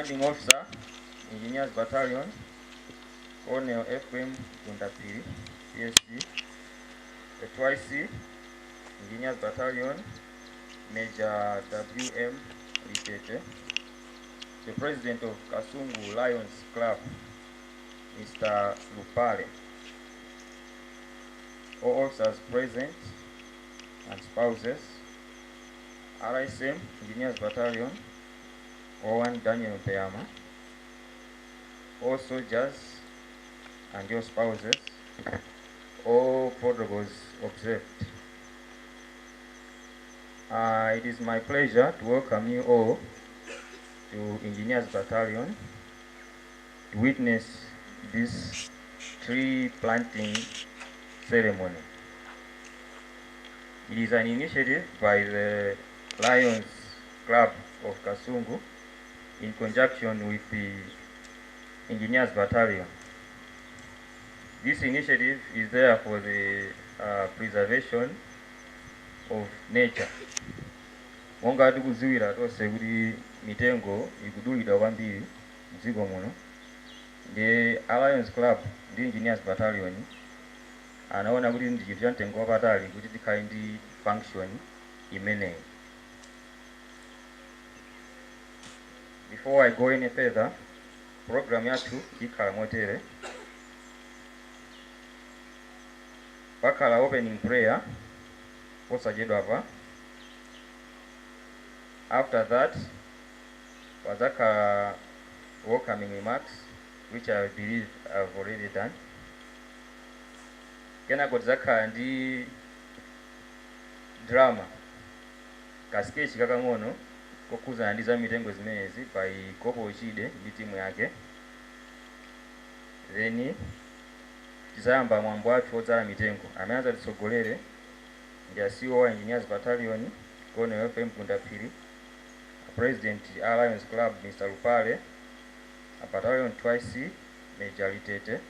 Commanding Officer, Engineers Battalion, Colonel FM Gundapiri, PSC, the twice Engineers Battalion, Major WM Litete, the President of Kasungu Lions Club, Mr. Lupale, all officers present and spouses, RSM Engineers Battalion, Owen Daniel Peama, all soldiers and your spouses, all protocols observed. It is my pleasure to welcome you all to Engineers Battalion to witness this tree planting ceremony. It is an initiative by the Lions Club of Kasungu in conjunction with the Engineers Battalion. This initiative is there for the preservation of nature. Monga tukuziwira tose kuti mitengo ikudulidwa kwambiri mdziko muno. The Lions Club ndi Engineers Battalion anaona kuti ndi chinthu cha mtengo wapatali kuti tikhale ndi function imeneyi. Before I go any further, program yathu ikhala motere. Pakhala opening prayer posachedwa pa. After that, pazakhala welcoming remarks, which I believe I've already done. Kenako tizakhala ndi drama kaskechi kakang'ono kokhudzana ndi za mitengo zimenezi pa Kopo Chide ndi timu yake. Then tizayamba mwambo wathu wodzala mitengo amene adzatitsogolere ndi CEO wa Engineers Battalion, Colonel FM Gundapiri, President Lions Club Mr. Lupale, a Battalion twice Major Litete,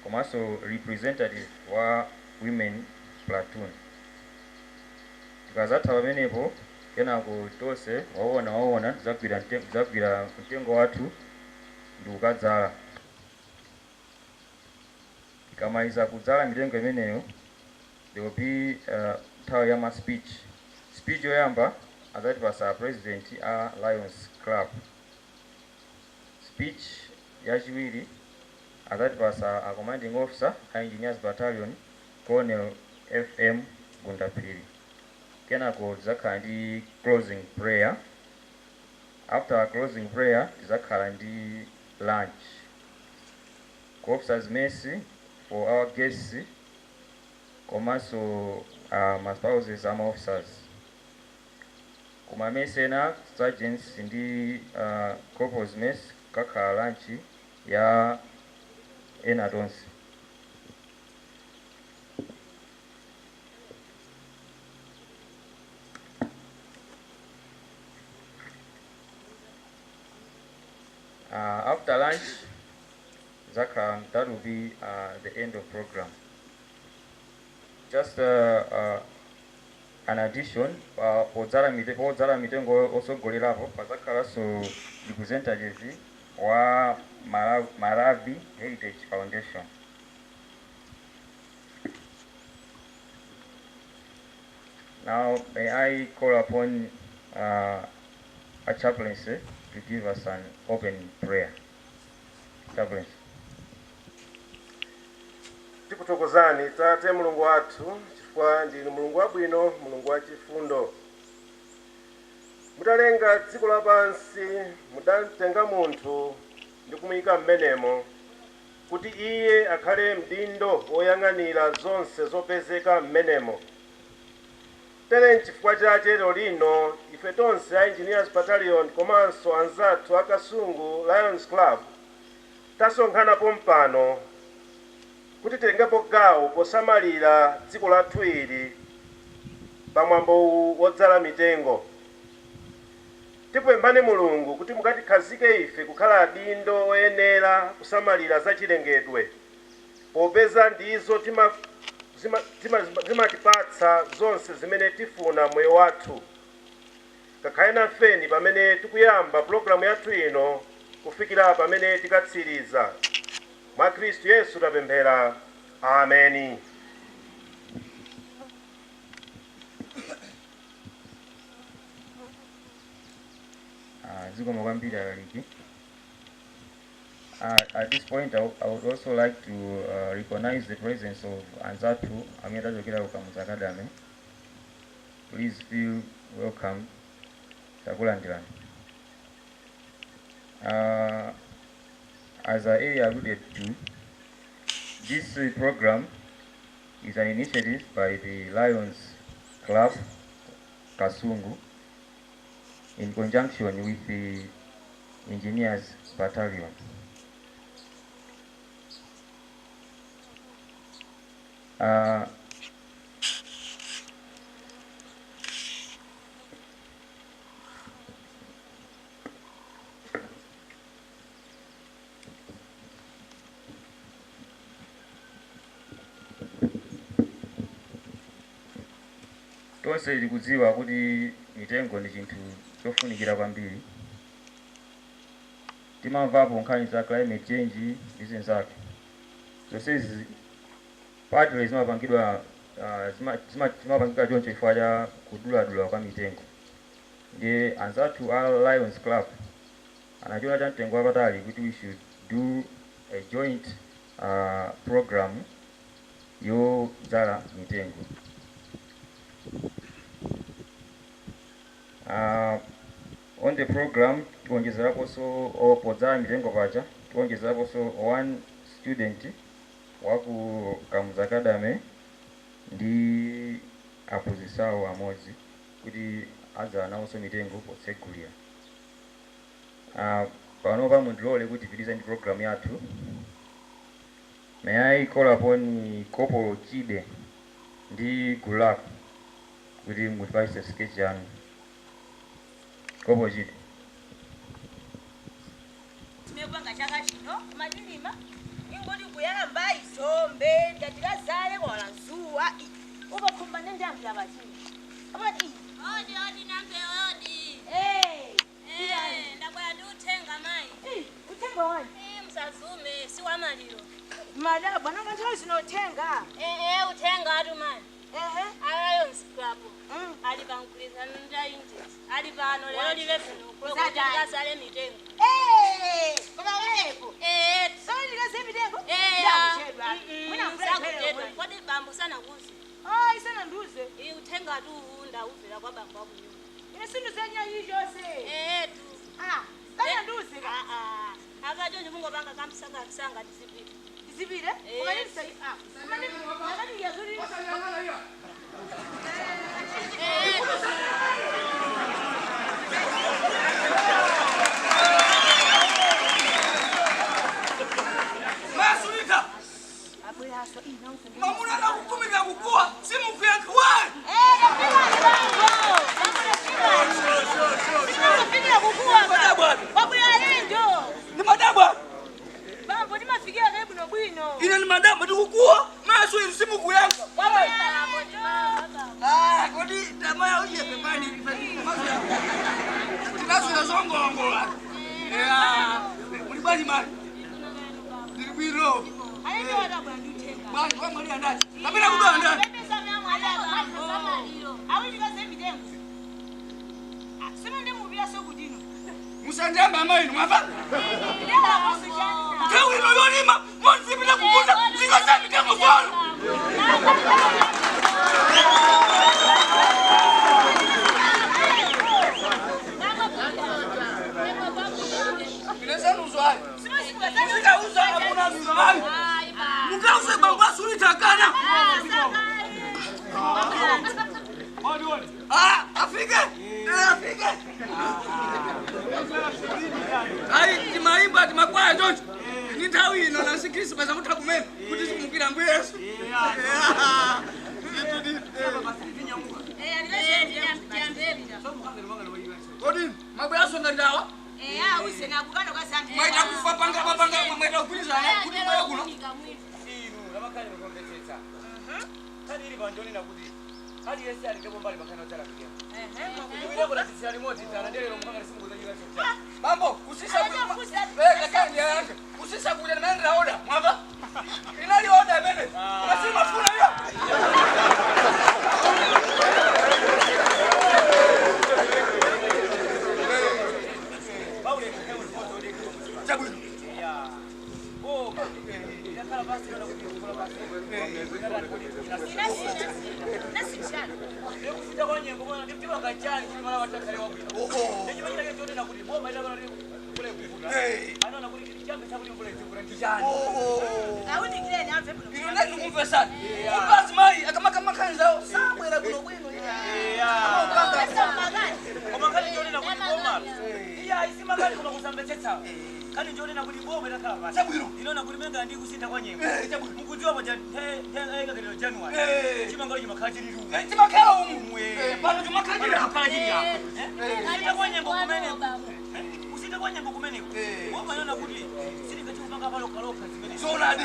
komanso representative wa women platoon. Tikazatha pamenepo kenako tonse waona tidzagwira mtengo wathu ndi kukadzala. Tikamaliza kudzala mitengo imeneyo, there will be nthawi ya ma speech. Speech yoyamba adzatipasa President a Lions Club. Speech yachiwiri adzatipasa a Commanding Officer a Engineers Battalion, Colonel FM Gundapiri. Kenako tizakhala ndi closing prayer. After our closing prayer, tizakhala ndi lunch. Officers mercy for our guests, komanso my spouses and officers. Kuma mesena sergeants ndi corporals mess kakhala lunch ya ena tonse. After lunch, that will be the end of program. Just an addition, podzala mitengo also golirapo pazakhala so representative wa Maravi Heritage Foundation. Now may I call upon a chaplaincy to give us an opening prayer. Chaplaincy. Tikuthokozani Tate Mulungu wathu chifukwa ndinu Mulungu wabwino, Mulungu wachifundo. Mutalenga dziko lapansi, mudatenga munthu ndi kumuyika m'menemo kuti iye akhale mdindo woyang'anira zonse zopezeka m'menemo. Tere n'chifukwa chake lero lino ife tonse a Engineers Battalion komanso anzathu a Kasungu Lions Club tasonkhana pompano kuti tengepo gawo posamalira dziko lathu ili pamwambo wodzala mitengo. Tipemphani Mulungu kuti mukatikhazike ife kukhala adindo oyenera kusamalira zachilengedwe, popeza ndizo zimatipatsa zonse zimene tifuna moyo wathu. Kakhale nafeni pamene tikuyamba programu yathu ino kufikira pamene tikatsiriza. Mwa Khristu Yesu tapemphera. Ameni. Zikomo kwambiri alaliki. At this point, I would also like to recognize the presence of Anzatu Amira Jokira Ukamuza Academy. Please feel welcome. Takulandirani. As I alluded to, this program is an initiative by the Lions Club Kasungu in conjunction with the Engineers Battalion. Tonse tikudziwa kuti mitengo ndi chinthu chofunikira kwambiri. Timamvapo nkhani za climate change ndi zinzake. Zonsezi padre zimapangidwa choncho chifukwa cha kuduladula kwa mitengo. Ndiye anzathu a Lions Club anachiona cha mtengo wapatali kuti we should do a joint program yodzala mitengo. On the program, tuongezerapo podzala mitengo pacha, tuongezerapo one student waku Kamuza Academy ndi aphunzitsawo amodzi kuti adzala nawonso mitengo potsegulira. Panopa mundilole kuti tipitirize ndi program yathu. May I call upon Kopo Chide ndi Gulak kuti mutipatse sketch yanu. Kopo Chide. Timepanga chaka chino madinima ingoti kuyamba izombe ndatikazale wala zuwa ubakhumba nendambi yabachini abati odi nambe odi ndakwaya ndi uthenga mayi uthenga wani msazume si wa maliro mala bwana ngati zinothenga uthenga atu mani Lions Club ali pankulisa ndaindi ali pano lero live funo kutikazale mitengo koma wepo sasa ndikaze mitengo ndakuchedwa mwina mfredo kodi bambo sana kuzi isana nduze uthenga tu ndauvela kwa bambo wako nyumba ine sinduzenya yijose tu kana nduze akajonje mungopanga kamsanga disipline ukanisa nakati yazuri Masulita mamuna na kutumika kukua simu kuyakuwa ni madabwa bambo nimafikia karibu no bwino ina ni madabwa tukukua maso simu kuyangu kodi tamaya uje pepani tinasula zongongola mulibali mali dilibiro ayi wala bwana ndutenga bali kwa mali ndani kapena kudoa ndani pesa mya mwali awi ndikaze mitengo sima ndi mubira sokudino musandamba amayi mwava ndela masujani Kawi lolima monzi bila kukuza zikoza mitengo zolo Inazanu uzwai Sika uza hakuna uzwai Mukauze bangwa sulita kana afike afike ai timaimba timakwaya tonto nitawi ino na sikisi basa mutakumene kuti simukira mbu Yesu kodi mabwaso ndandawa usena kukano kasandi mwaita kufa panga mwaita kuliza kuti moyo kuno inu lamakali mukombetetsa kali iri bandoni nakuti Hadi yesi alikepo mbali makana utala kigema. Ndio kwa sisi remote tana ndio mpanga simu za jiga chocha. Mambo usisa kakani yake. Usisa kuja na nenda order. Mwaka. Inali order bene. Unasema funa hiyo. Baule kama foto ndio. Chabu. Ya. Oh, yakala basi na kukula basi. Leo kusita kwa nyembo bwana ndipima kachani kule mara watakale wabwino. Ndio majina yetu ndio nakuli bomba ila bwana kule kufuta. Anaona kuli kichambe sababu ni kule kule kijani. Auni kile ni ampe bwana. Ndio nani kumve sana. Basi mai kama kanza sawa ila kuno bwino. Kama kali ndio nakuli bomba. Iya isi magari kama kusambeteta. Kani njoni na kuliboma ila kala basi. Inaona kulimenga ndi kusinda kwa nyembo. Mukujua moja ega kile January. Chima ngalo jimakajiri ru. Chima kala umwe. Bado jimakajiri akajiri yako. Kusinda kwa nyembo kumene. Kusinda kwa nyembo kumene. Woma yona kuti siri kati kupanga palo kaloka zimene. Zonadi.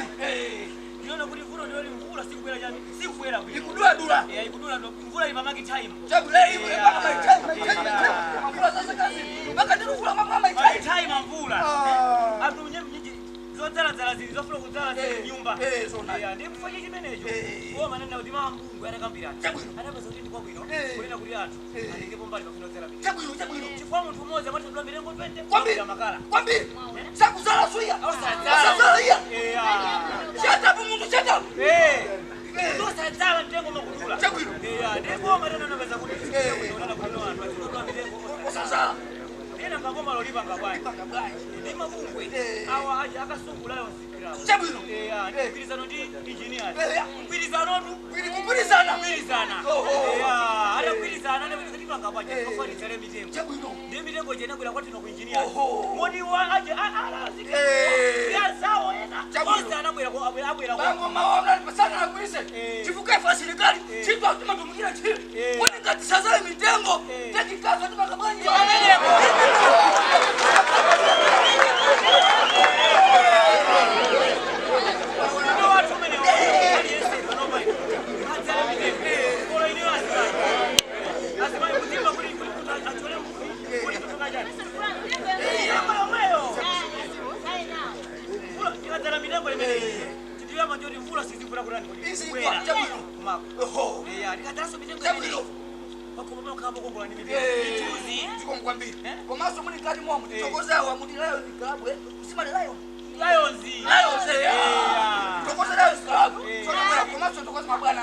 Inaona kuti mvula ndio mvula sikukwera jani. Sikukwera bili. Ikudua dula. Ikudula ndo mvula ipamaki time. Chabu leo ipaka my time. Mvula sasa kazi. Mpaka ndio mvula mama time mvula. Atu nyinyi zotala zala zilizofuna kutala nyumba. Ya ndi mfanye kimenejo. Kwa maneno udima Mungu anakambira. Anapa sauti kwa bwino. Kulina kuli atu. Andingepo mbali bakino tela bili. Chabuino. Chifwa mtu mmoja matu ndo milengo 20. Kwambia makala. Kwambia. Saku zala suya. Sasa ya. Shata mungu shata. Ndo sasa mtengo makudula. Chabuino. Ya ndipo maneno naweza kuti. Unaona kunoa ndo milengo. Sasa. Nina ngoma lolipa ngabwai. Ndi mabungwe. Awa aje akasungulayo sikira. Chabuino. Ndikwirizano ndi engineer. Kwirizano tu. Kwirizana. Ala kwirizana ne kuti ngabwaje kofani tele mitengo. Chabuino. Ndi mitengo je nakwira kwati no engineer. Modi wa aje ala sikira. Ya sawa ena. Chabuino anabwera ko abwera ko. Bango maona pasana na kwise. Chifuka fa serikali. Chitu atuma tumukira chini. Kwani ngati sasa mitengo. Teki kaza tuma kabanje. Komaso muni kadi mwa mutitokoza wa mutilayo nikabwe usima lilayo Lions. Tokoza Lions club. Komaso tokoza mabwana.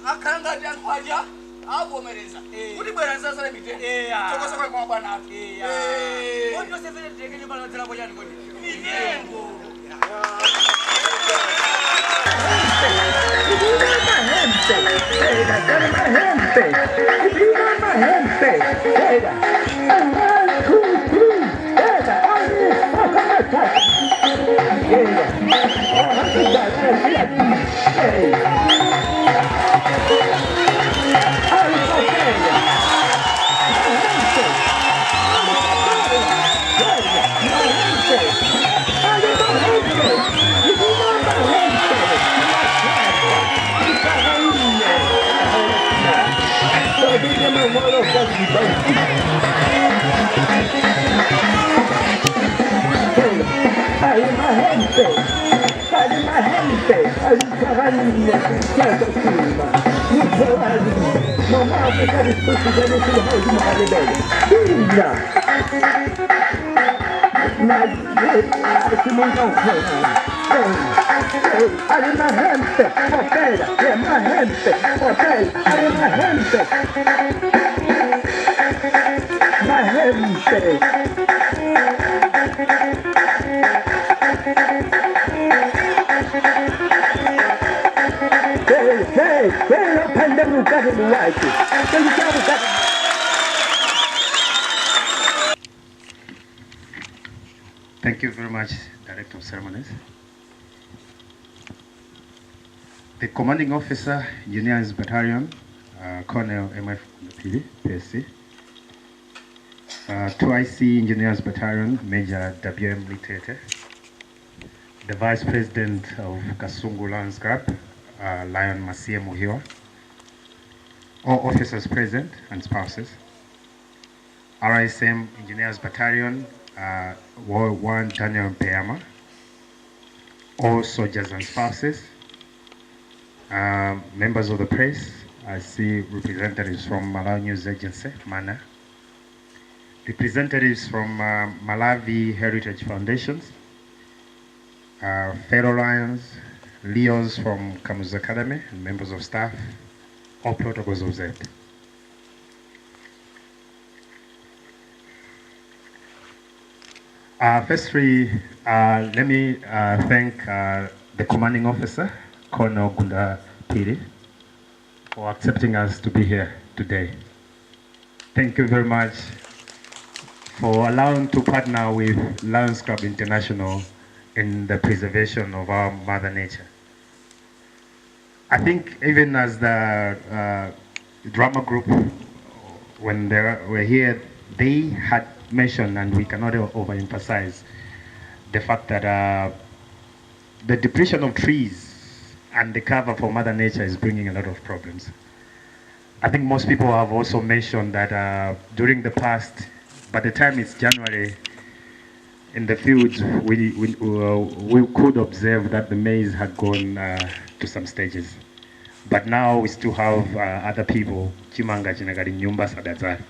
Akanga ndi antwaja avomereza. Kuti bwera sasa le mitende. Tokoza kwa mabwana atu. Ondo sefele teke nyumba la tela bojani kodi. Mitengo. Thank you very much, Director of Ceremonies. The Commanding Officer, Engineers Battalion, Colonel MF PSC. 2IC Engineers Battalion, Major WM Litete. The Vice President of Kasungu Lions Club, Lion Masie Muhiwa. all officers present and spouses, RISM Engineers Battalion, Ward 1 Daniel Peama, all soldiers and spouses, members of the press. I see representatives from Malawi News Agency, MANA, representatives from Maravi Heritage Foundations, fellow Lions, Leos from Kamuzu Academy, and members of staff, all protocols observed. Firstly, let me thank the commanding officer, Colonel Gunda Piri, for accepting us to be here today. Thank you very much for allowing to partner with Lions Club International in the preservation of our Mother Nature. I think even as the drama group, when they were here, they had mentioned, and we cannot overemphasize, the fact that the depletion of trees and the cover for Mother Nature is bringing a lot of problems. I think most people have also mentioned that during the past, by the time it's January, in the fields, we could observe that the maize had gone to some stages. But now we still have other people, chimanga chinagari nyumba sadazari,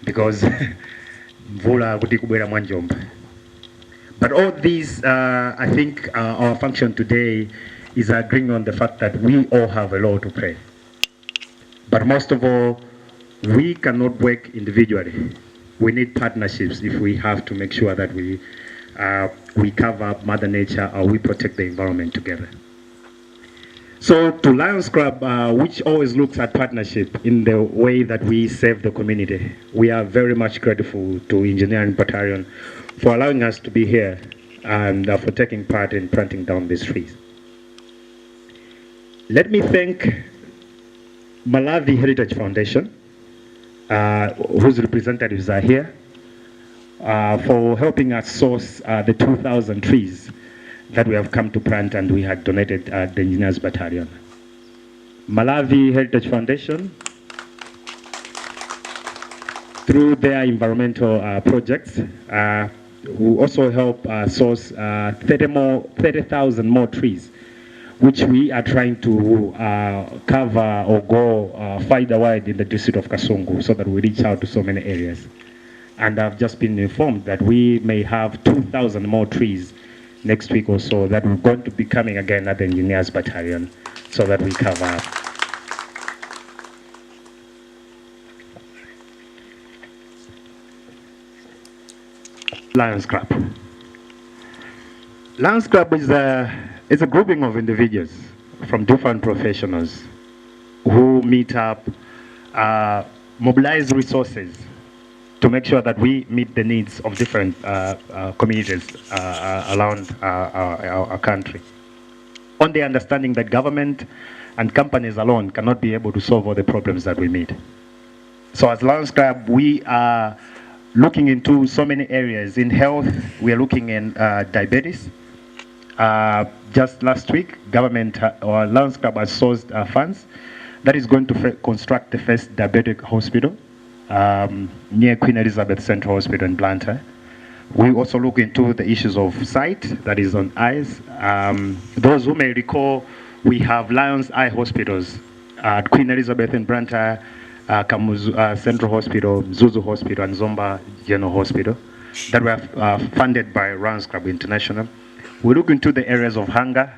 because mvula kuti kubwera mwanjomba. But all these, I think our function today is agreeing on the fact that we all have a role to play. But most of all, we cannot work individually. We need partnerships if we have to make sure that we cover Mother Nature or we protect the environment together. So to Lions Club, which always looks at partnership in the way that we serve the community, we are very much grateful to Engineering Battalion for allowing us to be here and for taking part in planting down these trees. Let me thank Maravi Heritage Foundation, whose representatives are here, for helping us source the 2,000 trees that we have come to plant and we had donated the Engineers Battalion. Maravi Heritage Foundation, through their environmental projects, will also help source 30,000 more trees, which we are trying to cover or go farther wide in the district of Kasungu so that we reach out to so many areas. And I've just been informed that we may have 2,000 more trees next week or so that we're going to be coming again at the Engineers Battalion so that we cover. Lions Club. Lions Club is a grouping of individuals from different professionals who meet up, mobilize resources to make sure that we meet the needs of different communities around our country. On the understanding that government and companies alone cannot be able to solve all the problems that we meet. So as Lions Club, we are looking into so many areas. In health, we are looking in diabetes. Just last week, government or Lions Club has sourced funds that is going to construct the first diabetic hospital near Queen Elizabeth Central Hospital in Blantyre. We also look into the issues of sight, that is on eyes. Those who may recall, we have Lions Eye Hospitals at Queen Elizabeth in Blantyre, Kamuzu Central Hospital, Zuzu Hospital, and Zomba General Hospital that were funded by Lions Club International. We look into the areas of hunger.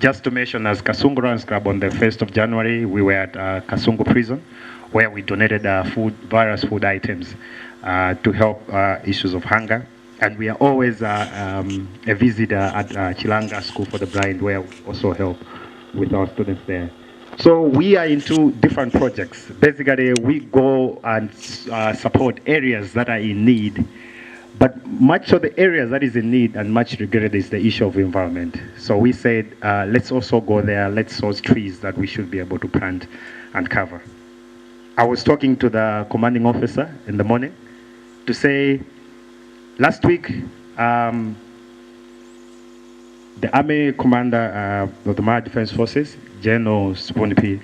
Just to mention, as Kasungu Lions Club on the 1st of January, we were at Kasungu Prison, where we donated various food items to help issues of hunger. And we are always a visitor at Chilanga School for the Blind, where we also help with our students there. So we are into different projects. Basically, we go and support areas that are in need. But much of the areas that is in need and much regretted is the issue of environment. So we said, let's also go there, let's source trees that we should be able to plant and cover. I was talking to the commanding officer in the morning to say, last week, the Army Commander of the Maravi Defense Forces, General Sponipi,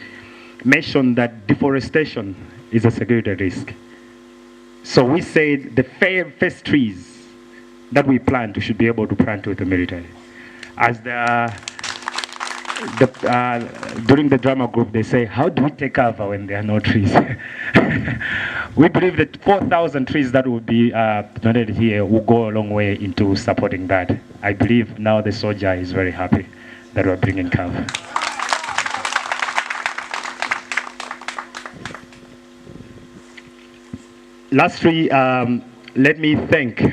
mentioned that deforestation is a security risk. So we said the first trees that we plant, we should be able to plant with the military. As during the drama group, they say, how do we take cover when there are no trees? We believe that 4,000 trees that will be donated here will go a long way into supporting that. I believe now the soldier is very happy that we're bringing cover. Lastly, let me thank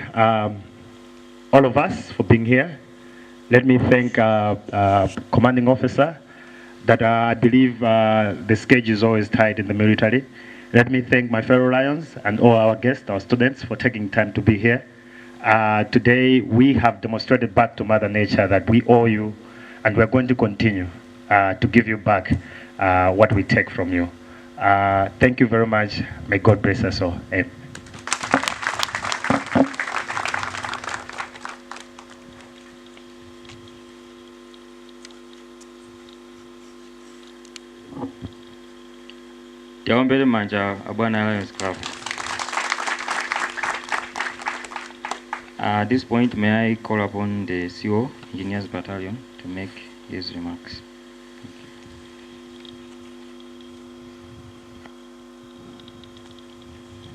all of us for being here. Let me thank commanding officer that I believe the schedule is always tight in the military. Let me thank my fellow Lions and all our guests, our students, for taking time to be here. Today, we have demonstrated back to Mother Nature that we owe you, and we're going to continue to give you back what we take from you. Thank you very much. May God bless us all. Amen. Yaombele manja abwana Lions Club. At this point, may I call upon the CO, Engineers Battalion, to make his remarks.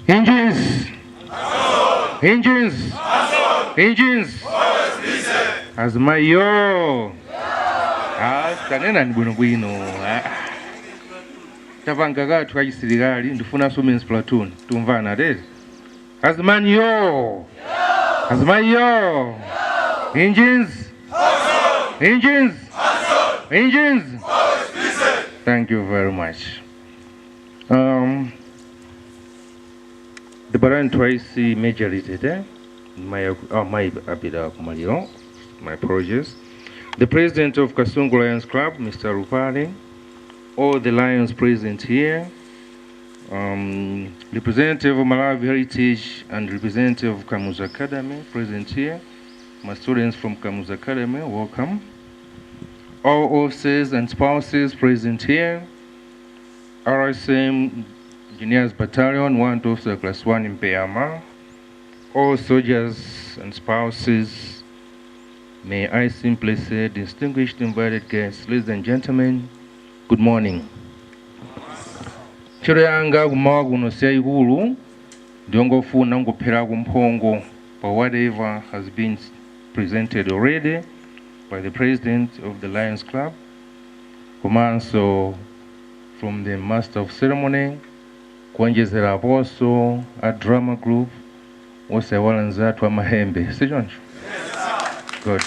Engines! Engines! Engines! As my yo! Kanena ni bwino. Tavangaga twajisirikali ndifuna women's platoon tumvana dede. As man yo! As my yo! Engines! Engines! Engines! Thank you very much. The Baran twice majority my apologies. The president of Kasungu Lions Club, Mr. Rupali, all the Lions present here, representative of Maravi Heritage and representative of Kamuzu Academy present here. My students from Kamuzu Academy, welcome. All officers and spouses present here. RSM Engineers Battalion, 1 Officer Class 1 in Payama. All soldiers and spouses, may I simply say, distinguished invited guests, ladies and gentlemen, good morning. Chiro yanga kumawa kuno siyayikulu ndiyongofuna ngopera kumphongo for whatever has been presented already by the president of the Lions Club, komanso from the master of ceremony, kuonjezera aposo a drama group wose walanzatu amahembe sichoncho. Good.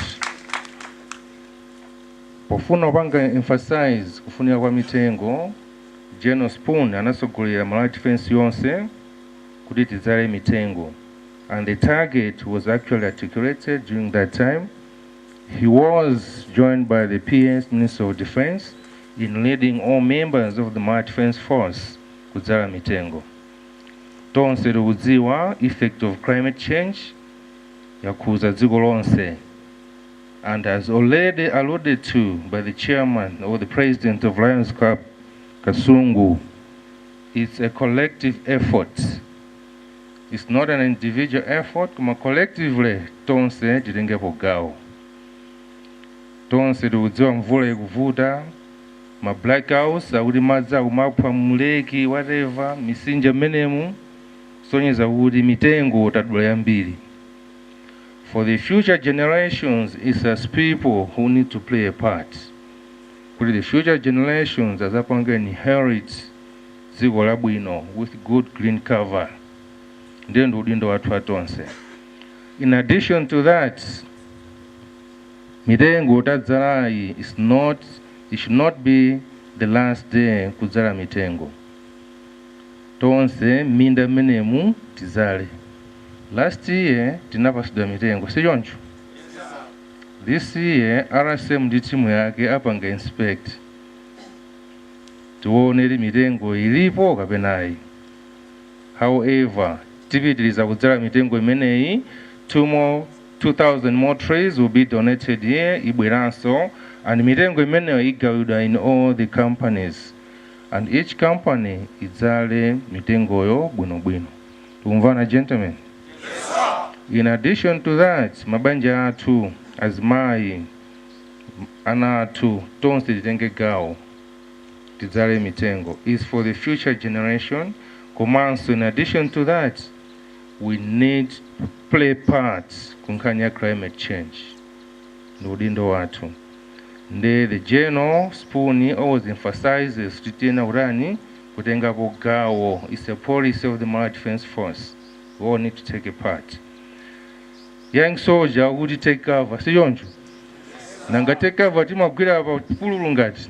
Pofuna panga emphasize kufunika kwa mitengo, General Spoon anasogolera Malawi defense yonse kuti tizale mitengo, and the target was actually articulated during that time. He was joined by the PS Minister of Defense in leading all members of the Malawi Defense Force kuzala mitengo. Tonse lukudziwa effect of climate change yakuza dziko lonse, and as already alluded to by the chairman or the president of Lions Club Kasungu, it's a collective effort. It's not an individual effort, kuma collectively tonse tilengepo gawo. Tonse lukudziwa mvula ikuvuta, ma blackouts akuti madzi akumapha muleki whatever misinja menemu sonyeza kuti mitengo tadula yambiri. For the future generations, it's as people who need to play a part. Kuti the future generations azapanga inherit dziko labwino with good green cover. Ndiyo ndi udindo wathu atonse. In addition to that, mitengo tadzalayi it should not be the last day kudzala mitengo. Tonse minda menemu tizale. Last year tinapasudwa mitengo sichoncho. This year RSM ndi timu yake apanga inspect tione mitengo ilipo kapenayi. However, tipitiliza kudzala mitengo imeneyi, 2,000 more trees will be donated here ibweranso, and mitengo imeneyo igawidwa in all the companies. and each company idzale mitengoyo bwinobwino. Tumvana, gentlemen? In addition to that, mabanja athu, azimayi, ana athu, tonse titenge gawo tidzale mitengo is for the future generation. Komanso, in addition to that, we need to play parts kunkanya climate change. Ndiudindo wathu. The General Spoon always emphasizes titena urani kutenga gawo. It's a policy of the Maravi Defense Force. We all need to take a part. Young soldier, would you take cover? Siyonju. Nanga take cover timagwira about pululungati.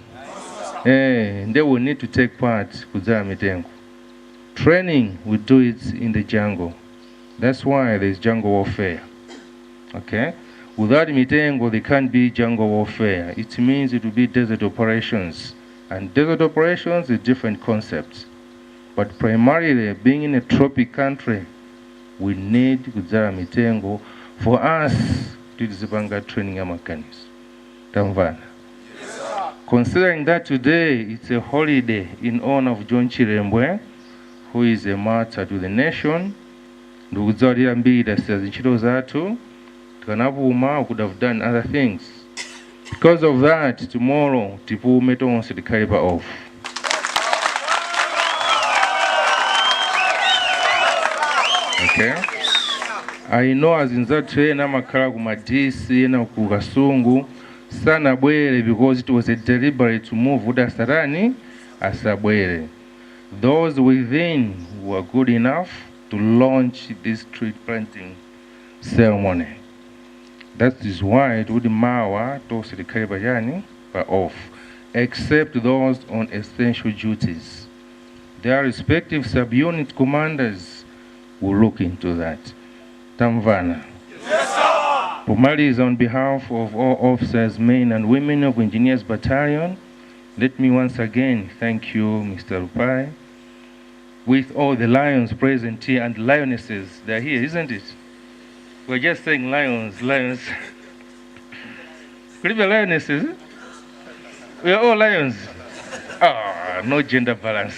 They will need to take part kudzala mitengo. Training, we do it in the jungle. That's why there's jungle warfare. Okay? Without mitengo, there can't be jungle warfare. It means it will be desert operations. And desert operations is different concepts. But primarily, being in a tropic country, we need kudzala mitengo for us to disbanga training mechanisms. Tamvana. Considering that today it's a holiday in honor of John Chirembwe, who is a martyr to the nation, ndikudzalira mbiri says ntchito zathu tikanapuma could have done other things. Because of that, tomorrow tipume tonse tikhale off. Okay? I know azinzathu ena amakhala ku madisi ena ku Kasungu sanabwere because it was a deliberate move kuti asabwere. Those within were good enough to launch this tree planting ceremony. That is why it would mawa tonse tikhale pachani pa off, except those on essential duties. Their respective subunit commanders will look into that. Tamvana. Yes, sir. Pomaliza, on behalf of all officers, men and women of Engineers Battalion, let me once again thank you, Mr. Rupai, with all the lions present here and lionesses. They're here, isn't it? We're just saying lions, lions. Could it be lionesses? We are all lions. Ah, no gender balance.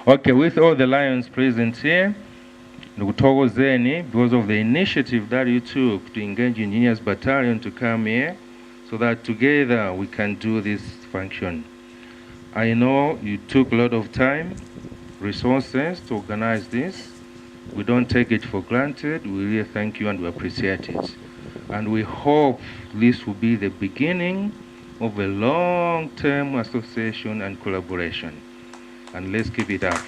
Okay, with all the lions present here, because of the initiative that you took to engage Engineers Battalion to come here, so that together we can do this function. I know you took a lot of time, resources to organize this. We don't take it for granted. We really thank you and we appreciate it. And we hope this will be the beginning of a long-term association and collaboration. And let's keep it up.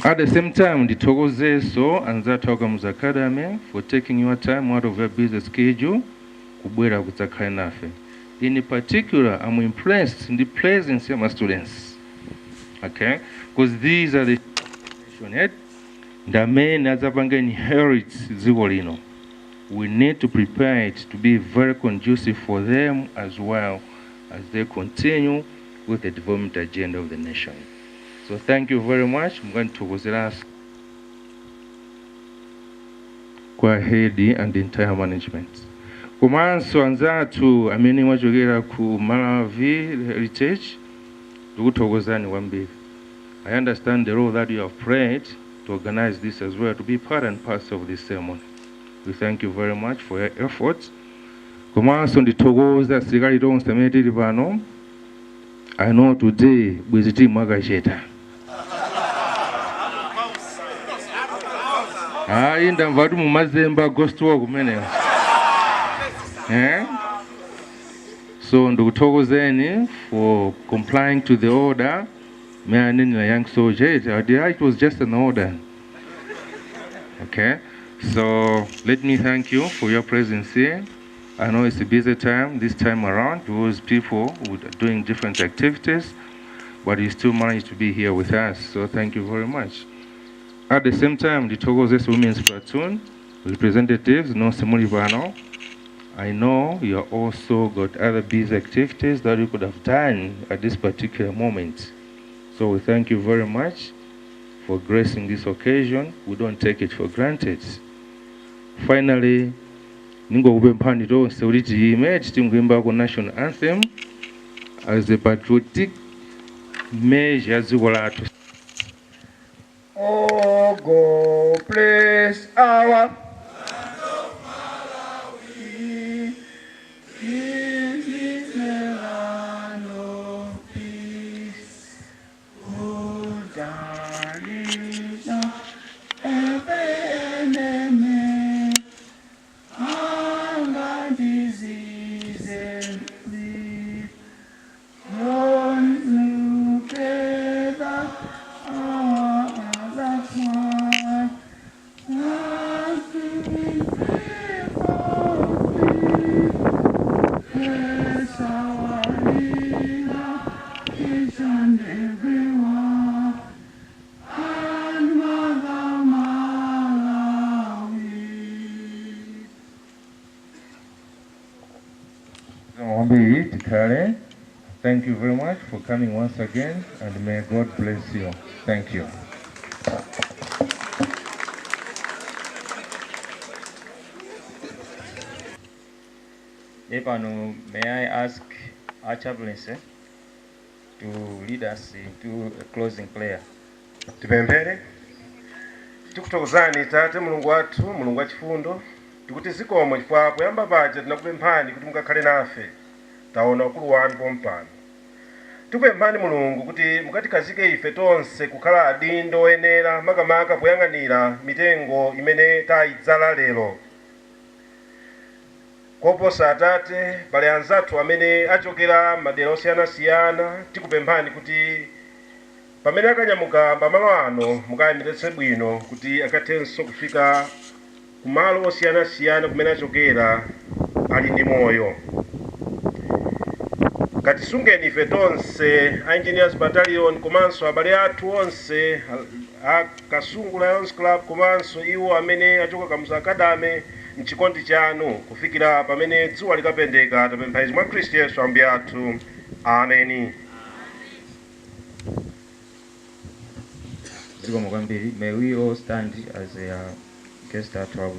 At the same time, ndithokozeso and Zatogamus Academy for taking your time out of your busy schedule kubwera kudzakhale nafe. In particular, I'm impressed in the presence of my students. Okay? Because these are the men azapanga inherit dziko lino. We need to prepare it to be very conducive for them as well as they continue with the development agenda of the nation. So thank you very much. I'm going to Woziras kwa Hedi and the entire management. Kumanso anzatu amene wachokera ku Maravi Heritage, ndikuthokozani kwambiri. I understand the role that you have played to organize this as well, to be part and parcel of this ceremony. We thank you very much for your efforts. Kumanso ndithokoza asilikali tonse amene tili pano. I know today bweziti mwakacheta. Ndamva mumazemba ghost walk kumeneyo. So ndikuthokozeni for complying to the order. A young soldier, it was just an order. Okay, so let me thank you for your presence here. I know it's a busy time this time around because people were doing different activities, but you still managed to be here with us, so thank you very much. At the same time, the Togozes Women's Platoon representatives, no Simulivano, I know you also got other busy activities that you could have done at this particular moment. So we thank you very much for gracing this occasion. We don't take it for granted. Finally, ningo kupemphani tonse kuti tiyime titimuyimba ku national anthem as a patriotic measure dziko lathu. Oh, God bless our This is the land of peace. Oh, darling, every enemy, hunger, disease, and sleep. Run together, that's why. Nothing people Yes, our leader is on everyone. And Mother Maravi. Mwambi Tikale, thank you very much for coming once again, and may God bless you. Thank you. Epano, may I ask our chaplaincy to lead us into a closing prayer. Tipemphere. Tikuthokozani tate mulungu wathu, mulungu wachifundo. Tikuti zikomo chifukwa poyamba paja tinakupemphani kuti mukakhale nafe. Taona ukulu wanu pompano. Tikupemphani mulungu kuti mukatikazike ife tonse kukhala adindo oyenera makamaka poyang'anira mitengo imene tayidzala lero. Koposa atate pali anzathu amene achokera madera osiyanasiyana, tikupemphani kuti pamene akanyamuka pamalo ano mukayendetse bwino kuti akathenso kufika kumalo osiyanasiyana kumene achokera ali ndi moyo. Katisungeni ife tonse a Engineers Battalion komanso abale athu onse a Kasungu Lions Club komanso iwo amene achoka Kamuzu Academy mchikondi chanu kufikira pamene dzuwa likapendeka. Tapempha izi mwa Kristu Yesu ambuye athu. Amen. May we all stand as a guest at our